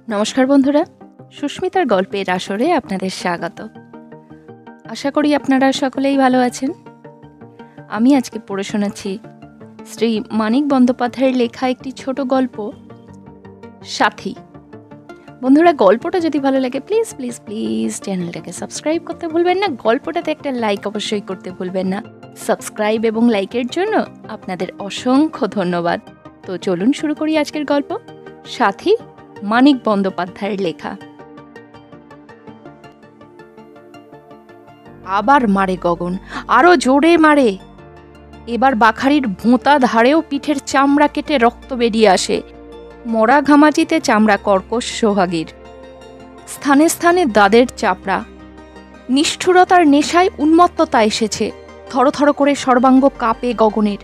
নমস্কার বন্ধুরা, সুস্মিতার গল্পের আসরে আপনাদের স্বাগত। আশা করি আপনারা সকলেই ভালো আছেন। আমি আজকে পড়ে শোনাচ্ছি শ্রী মানিক বন্দ্যোপাধ্যায়ের লেখা একটি ছোট গল্প, সাথী। বন্ধুরা, গল্পটা যদি ভালো লাগে প্লিজ প্লিজ প্লিজ চ্যানেলটাকে সাবস্ক্রাইব করতে ভুলবেন না। গল্পটাতে একটা লাইক অবশ্যই করতে ভুলবেন না। সাবস্ক্রাইব এবং লাইকের জন্য আপনাদের অসংখ্য ধন্যবাদ। তো চলুন শুরু করি আজকের গল্প, সাথী, মানিক বন্দ্যোপাধ্যায়ের লেখা। আবার মারে গগন, আরো জোরে মারে। এবার বাখারির ভোঁতা ধারেও পিঠের চামড়া কেটে রক্ত বেরিয়ে আসে। মরা ঘামাচিতে চামড়া কর্কশ সোহাগীর, স্থানে স্থানে দাঁতের চাপড়া। নিষ্ঠুরতার নেশায় উন্মত্ততা এসেছে। থরথর করে সর্বাঙ্গ কাঁপে গগনের।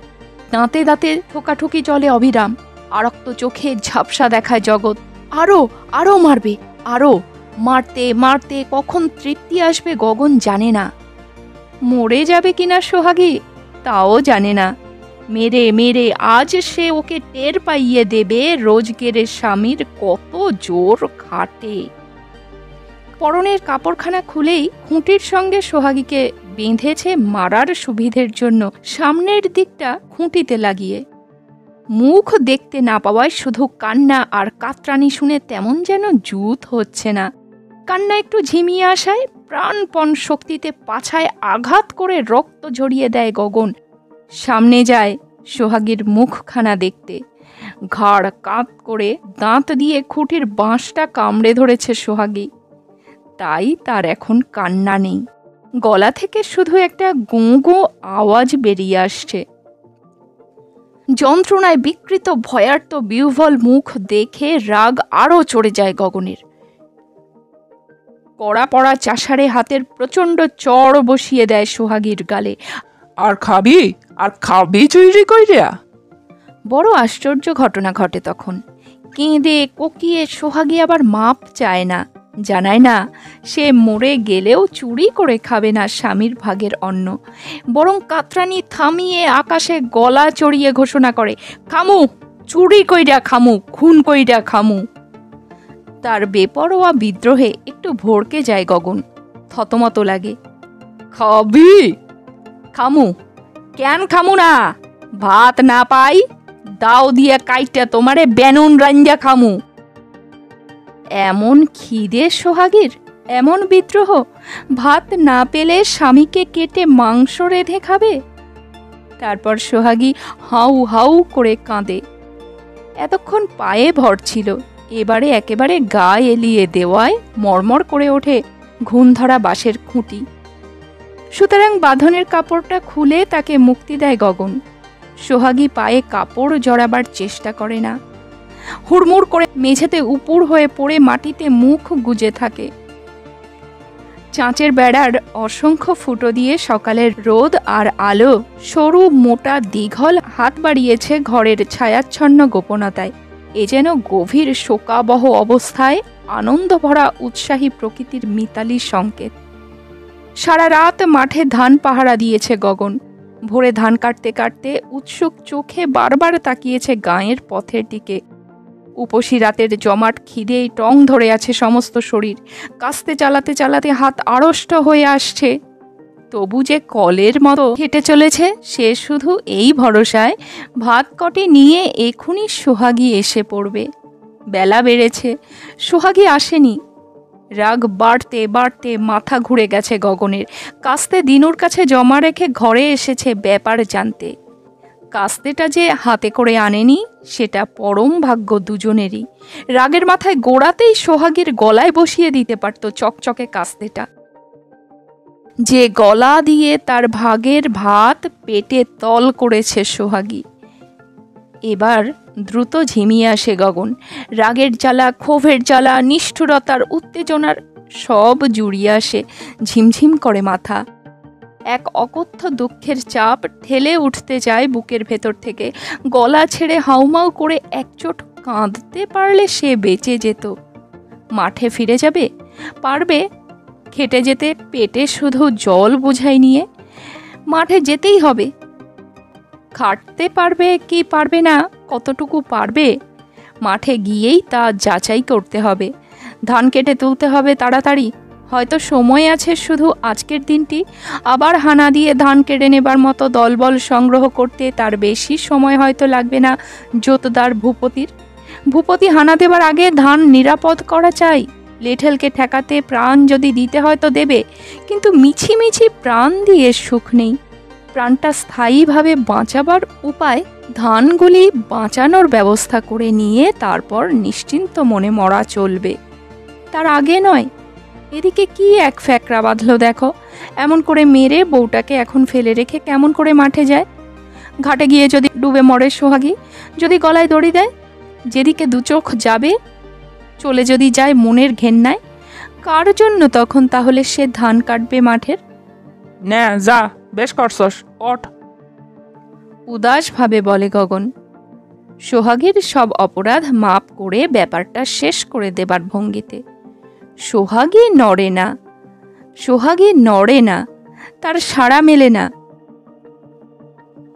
দাঁতে দাঁতে ঠোকাঠুকি চলে অবিরাম। আরক্ত চোখে ঝাপসা দেখায় জগৎ। আরো আরো মারবে, আরো মারতে মারতে কখন তৃপ্তি আসবে গগন জানে না। মরে যাবে কিনা সোহাগী তাও জানে না। মেরে মেরে আজ সে ওকে টের পাইয়ে দেবে রোজগেরের স্বামীর কত জোর খাটে। পরনের কাপড়খানা খুলেই খুঁটির সঙ্গে সোহাগীকে বেঁধেছে মারার সুবিধের জন্য সামনের দিকটা খুঁটিতে লাগিয়ে। মুখ দেখতে না পাওয়ায় শুধু কান্না আর কাতরানি শুনে তেমন যেন জুত হচ্ছে না। কান্না একটু ঝিমিয়ে আসায় প্রাণপণ শক্তিতে পাছায় আঘাত করে রক্ত ঝরিয়ে দেয় গগন। সামনে যায় সোহাগীর মুখখানা দেখতে। ঘাড় কাঁত করে দাঁত দিয়ে খুঁটির বাঁশটা কামড়ে ধরেছে সোহাগী। তাই তার এখন কান্না নেই। গলা থেকে শুধু একটা গোঁ গোঁ আওয়াজ বেরিয়ে আসছে। যন্ত্রণায় বিকৃত ভয়ার্ত বিহ্বল মুখ দেখে রাগ আরো চড়ে যায় গগনের। কড়া পড়া চাষারে হাতের প্রচণ্ড চড় বসিয়ে দেয় সোহাগীর গালে। আর খাবি চুরি কইরা? বড় আশ্চর্য ঘটনা ঘটে তখন। কেঁদে কোকিয়ে সোহাগী আবার মাপ চায় না, জানায় না সে মরে গেলেও চুরি করে খাবে না স্বামীর ভাগের অন্ন। বরং কাতরানি থামিয়ে আকাশে গলা চড়িয়ে ঘোষণা করে, খামু, চুরি কইরা খামু, খুন কইরা খামু। তার বেপরোয়া বিদ্রোহে একটু ভড়কে যায় গগন। থতমত লাগে। খাবি? খামু। কেন খামু না? ভাত না পাই দাও দিয়ে কাইটা তোমারে বেনুন রাঞ্জা খামু। এমন খিদে সোহাগীর, এমন বিদ্রোহ! ভাত না পেলে স্বামীকে কেটে মাংস রেঁধে খাবে। তারপর সোহাগী হাউ হাউ করে কাঁদে। এতক্ষণ পায়ে ভর ছিল, এবারে একেবারে গা এলিয়ে দেওয়ায় মরমর করে ওঠে ঘুণ ধরা বাঁশের খুঁটি। সুতরাং বাঁধনের কাপড়টা খুলে তাকে মুক্তি দেয় গগন। সোহাগী পায়ে কাপড় জড়াবার চেষ্টা করে না। হুড়মুড় করে মেঝেতে উপুড় হয়ে পড়ে মাটিতে মুখ গুজে থাকে। চাঁচের বেড়ার অসংখ্য ফুটো দিয়ে সকালের রোদ আর আলো সরু মোটা দীঘল হাত বাড়িয়েছে ঘরের ছায়াচ্ছন্ন গোপনতায়। এ যেন গভীর শোকাবহ অবস্থায় আনন্দ ভরা উৎসাহী প্রকৃতির মিতালি সংকেত। সারা রাত মাঠে ধান পাহারা দিয়েছে গগন। ভোরে ধান কাটতে কাটতে উৎসুক চোখে বারবার তাকিয়েছে গাঁয়ের পথের দিকে। উপসী রাতের জমাট খিদেই টং ধরে আছে সমস্ত শরীর। কাস্তে চালাতে চালাতে হাত আড়ষ্ট হয়ে আসছে। তবু যে কলের মতো হেঁটে চলেছে সে শুধু এই ভরসায় ভাত কটি নিয়ে এখুনি সোহাগী এসে পড়বে। বেলা বেড়েছে, সোহাগী আসেনি। রাগ বাড়তে বাড়তে মাথা ঘুরে গেছে গগনের। কাস্তে দিনুর কাছে জমা রেখে ঘরে এসেছে ব্যাপার জানতে। কাস্তেটা যে হাতে করে আনেনি সেটা পরম ভাগ্য দুজনেরই। রাগের মাথায় গোড়াতেই সোহাগীর গলায় বসিয়ে দিতে পারত চকচকে কাস্তেটা। যে গলা দিয়ে তার ভাগের ভাত পেটে তল করেছে সোহাগী। এবার দ্রুত ঝিমিয়ে আসে গগন। রাগের জ্বালা, ক্ষোভের জ্বালা, নিষ্ঠুরতার উত্তেজনার সব জুড়িয়ে আসে। ঝিমঝিম করে মাথা। এক অকথ্য দুঃখের চাপ ঠেলে উঠতে যায় বুকের ভেতর থেকে। গলা ছেড়ে হাউমাউ করে একচোট কাঁদতে পারলে সে বেঁচে যেত। মাঠে ফিরে যাবে? পারবে। খেটে যেতে পেটে শুধু জল বোঝাই নিয়ে মাঠে যেতেই হবে। খাটতে পারবে কি পারবে না, কতটুকু পারবে মাঠে গিয়েই তা যাচাই করতে হবে। ধান কেটে তুলতে হবে তাড়াতাড়ি। হয়তো সময় আছে শুধু আজকের দিনটি, আবার হানা দিয়ে ধান কেড়ে নেবার মতো দলবল সংগ্রহ করতে তার বেশি সময় হয়তো লাগবে না জোতদার ভূপতির। ভূপতি হানা দেবার আগে ধান নিরাপদ করা চাই। লেঠেলকে ঠেকাতে প্রাণ যদি দিতে হয় তো দেবে, কিন্তু মিছিমিছি প্রাণ দিয়ে সুখ নেই। প্রাণটা স্থায়ীভাবে বাঁচাবার উপায় ধানগুলি বাঁচানোর ব্যবস্থা করে নিয়ে তারপর নিশ্চিন্ত মনে মরা চলবে, তার আগে নয়। এদিকে কি এক ফ্যাকরা বাঁধল দেখো। এমন করে মেরে বউটাকে এখন ফেলে রেখে কেমন করে মাঠে যায়? ঘাটে গিয়ে যদি ডুবে মরে সোহাগী, যদি গলায় দড়ি দেয়, যেদিকে দুচোখ যাবে চলে যদি যায় মনের ঘেন্নায়, কার জন্য তখন তাহলে সে ধান কাটবে মাঠের? না যা, বেশ করছস, ওঠ। উদাসভাবে বলে গগন। সোহাগীর সব অপরাধ মাপ করে ব্যাপারটা শেষ করে দেবার ভঙ্গিতে। সোহাগী নড়ে না, সোহাগী নড়ে না, তার সাড়া মেলে না।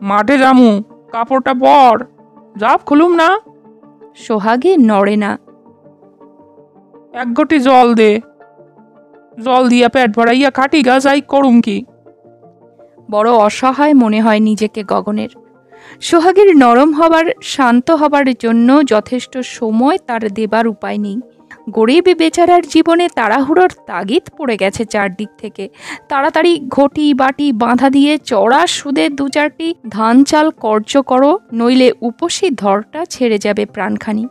মাঠে যামু, কাপড়টা পর, জাপ খুলুম না। সোহাগী নড়ে না। এক ঘটি জল দে, জল দিয়া পেট ভরাইয়া খাটি গা যাই করুম কি। বড় অসহায় মনে হয় নিজেকে গগনের। সোহাগীর নরম হবার, শান্ত হবার জন্য যথেষ্ট সময় তার দেবার উপায় নেই। গরিব বেচারার জীবনে তাড়াহুড়োর তাগিদ পড়ে গেছে চারদিক থেকে। তাড়াতাড়ি ঘটি বাটি বাঁধা দিয়ে চড়া সুদে দু চারটি ধান চাল কর্য করো, নইলে উপসী ধরটা ছেড়ে যাবে প্রাণখানি।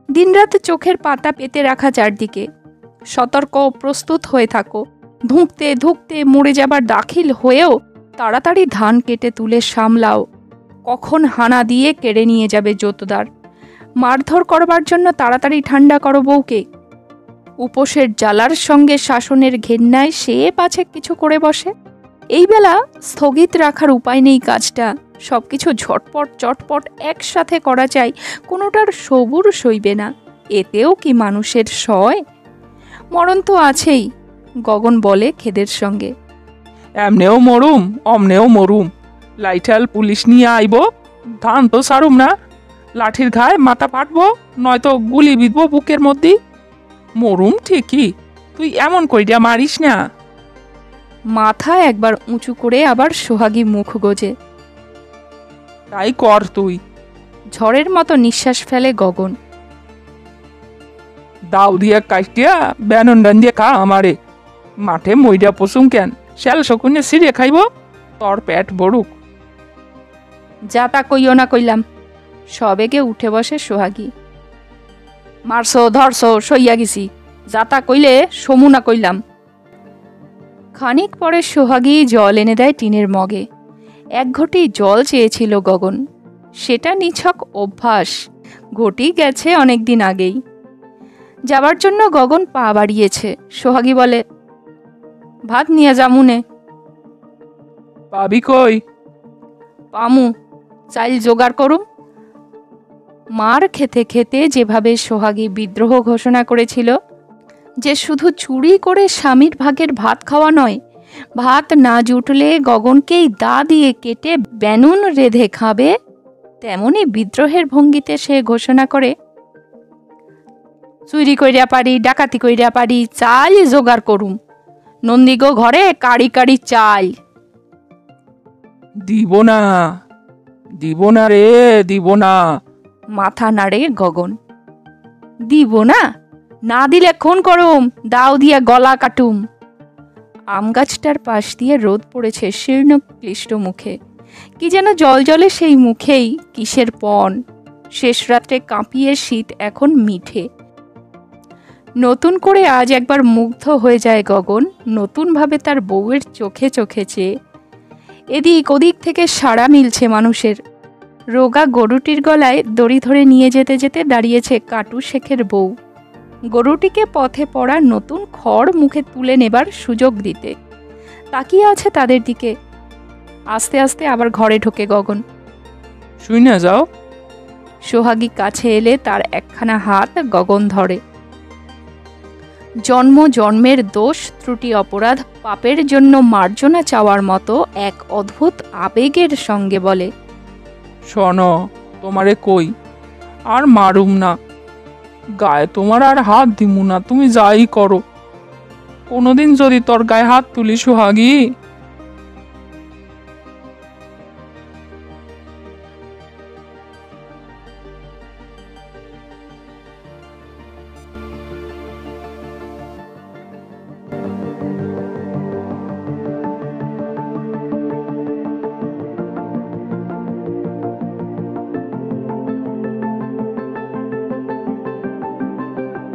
দিনরাত চোখের পাতা পেতে রাখা চারদিকে। সতর্ক প্রস্তুত হয়ে থাকো। ধুঁকতে ধুঁকতে মরে যাবার দাখিল হয়েও তাড়াতাড়ি ধান কেটে তুলে সামলাও। কখন হানা দিয়ে কেড়ে নিয়ে যাবে জোতদার। মারধর করবার জন্য তাড়াতাড়ি ঠান্ডা করো বউকে। উপোসের জ্বালার সঙ্গে শাসনের ঘেন্নায় সে পাছে কিছু করে বসে। এই বেলা স্থগিত রাখার উপায় নেই কাজটা। সবকিছু ঝটপট চটপট একসাথে করা চাই, কোনোটার সবুর সইবে না। এতেও কি মানুষের সয়? মরণ তো আছেই, গগন বলে খেদের সঙ্গে। এমনেও মরুম, অমনেও মরুম। লাইঠাল পুলিশ নিয়ে আইব, ধান তো সারুম না। লাঠির ঘায়ে মাথা পাটবো, নয়তো গুলি বিঁধবো বুকের মধ্যে। মরুম ঠিকই, তুই এমন কইরা মারিস না। মাথা একবার উঁচু করে আবার সোহাগী মুখ গোজে। তাই কর তুই। ঝড়ের মতো নিঃশ্বাস ফেলে গগন। দাও দিয়া কাইটিয়া ব্যানন ডান দিয়ে খা আমারে। মাঠে মইডা পশুম কেন, শ্যাল শকুনে সিঁড়ে খাইব, তোর পেট বড়ুক। যাতা কইও না কইলাম। সবেগে উঠে বসে সোহাগী। মারছো ধরছো সইয়া গেছি, যাতা কইলে সমু না কইলাম। খানিক পরে সোহাগী জল এনে দেয় টিনের মগে। এক ঘটি জল চেয়েছিল গগন, সেটা নিছক অভ্যাস, ঘটি গেছে অনেকদিন আগেই। যাবার জন্য গগন পা বাড়িয়েছে। সোহাগী বলে, ভাত নিয়ে যামুনে। পাবি কই? পামু, চাইল জোগাড় করুম। মার খেতে খেতে যেভাবে সোহাগী বিদ্রোহ ঘোষণা করেছিল যে শুধু চুরি করে স্বামীর ভাগের ভাত খাওয়া নয়, ভাত না জুটলে গগনকেই দা দিয়ে কেটে বেনুন রেঁধে খাবে, তেমনি বিদ্রোহের ভঙ্গিতে সে ঘোষণা করে, চুরি কইরা পারি, ডাকাতি কইরা পারি, চাল জোগাড় করুম। নন্দিগো ঘরে কাড়ি কাড়ি চাল। দিব না, দিব না রে, দিব না। মাথা নাড়ে গগন। দিব না? না দিলে খুন করুম, দাও দিয়া গলা কাটুম। আম গাছটার পাশ দিয়ে রোদ পড়েছে শীর্ণ ক্লিষ্ট মুখে। কি যেন জল জলে সেই মুখেই কিসের পণ। শেষ রাত্রে কাঁপিয়ে শীত এখন মিঠে। নতুন করে আজ একবার মুগ্ধ হয়ে যায় গগন, নতুনভাবে তার বউয়ের চোখে চোখে চেয়ে। এদিক ওদিক থেকে সাড়া মিলছে মানুষের। রোগা গরুটির গলায় দড়ি ধরে নিয়ে যেতে যেতে দাঁড়িয়েছে কাটু শেখের বউ, গরুটিকে পথে পড়া নতুন খড় মুখে তুলে নেবার সুযোগ দিতে। তাকিয়ে আছে তাদের দিকে। আস্তে আস্তে আবার ঘরে ঢোকে গগন। শুই না যাও। সোহাগী কাছে এলে তার একখানা হাত গগন ধরে। জন্ম জন্মের দোষ ত্রুটি অপরাধ পাপের জন্য মার্জনা চাওয়ার মতো এক অদ্ভুত আবেগের সঙ্গে বলে, শোনো, তোমারে কই, আর মারুম না, গায়ে তোমার আর হাত দিমু না, তুমি যাই করো। কোনোদিন যদি তোর গায়ে হাত তুলি সোহাগী,